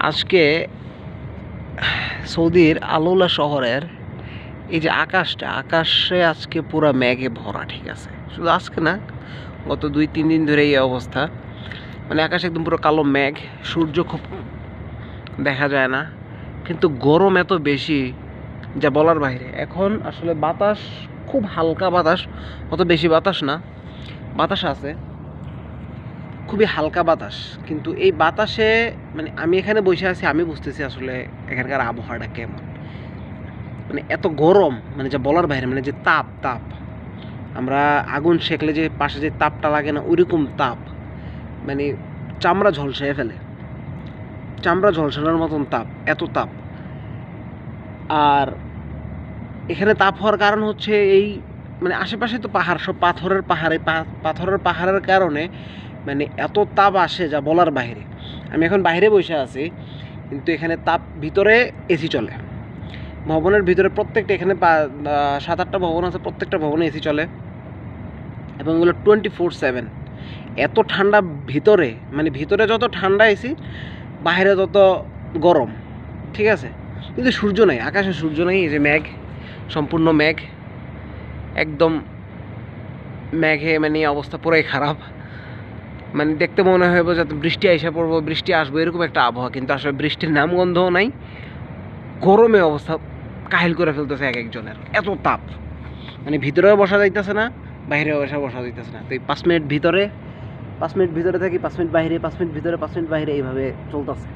আজকে সৌদির আলৌলা শহরের এই যে আকাশে আজকে পুরো মেঘে ভরা। ঠিক আছে, শুধু আজকে না, গত 2-3 দিন ধরে এই অবস্থা। মানে আকাশ একদম পুরো কালো মেঘ, সূর্য খুব দেখা যায় না, কিন্তু গরম এত বেশি যা বলার বাইরে। এখন আসলে বাতাস খুব হালকা বাতাস, অত বেশি বাতাস না, বাতাস আছে, খুবই হালকা বাতাস। কিন্তু এই বাতাসে মানে আমি এখানে বসে আছি, আমি বুঝতেছি আসলে এখানকার আবহাওয়াটা কেমন। মানে এত গরম, মানে যা বলার বাইরে। মানে যে তাপ তাপ আমরা আগুন সেকলে যে পাশে যে তাপটা লাগে না, ওইরকম তাপ। মানে চামড়া ঝলসে ফেলে, চামড়া ঝলসানোর মতন তাপ, এত তাপ। আর এখানে তাপ হওয়ার কারণ হচ্ছে এই মানে আশেপাশে তো পাহাড়, সব পাথরের পাহাড়ে, পাথরের পাহাড়ের কারণে মানে এত তাপ আসে যা বলার বাইরে। আমি এখন বাইরে বসে আছি, কিন্তু এখানে তাপ, ভিতরে এসি চলে। ভবনের ভিতরে প্রত্যেকটা, এখানে 7-8টা ভবন আছে, প্রত্যেকটা ভবনে এসি চলে এবং এগুলো 24/7। এত ঠান্ডা ভিতরে, মানে ভিতরে যত ঠান্ডা এসি, বাইরে তত গরম। ঠিক আছে, কিন্তু সূর্য নাই, আকাশে সূর্য নেই। এই যে মেঘ, সম্পূর্ণ মেঘ, একদম মেঘে মানে অবস্থা পুরাই খারাপ। মানে দেখতে মনে হয় যাতে বৃষ্টি এসে পড়বো, বৃষ্টি আসবো, এরকম একটা আবহাওয়া, কিন্তু আসলে বৃষ্টির নামগন্ধও নাই। গরমে অবস্থা কাহিল করে ফেলতেছে এক একজনের, এত তাপ। মানে ভিতরেও বসা যাইতেছে না, বাইরেও বসা যাইতেছে না। তো এই 5 মিনিট ভিতরে, 5 মিনিট ভিতরে থাকি, 5 মিনিট বাইরে, 5 মিনিট ভিতরে, 5 মিনিট বাইরে, এইভাবে চলতেছে।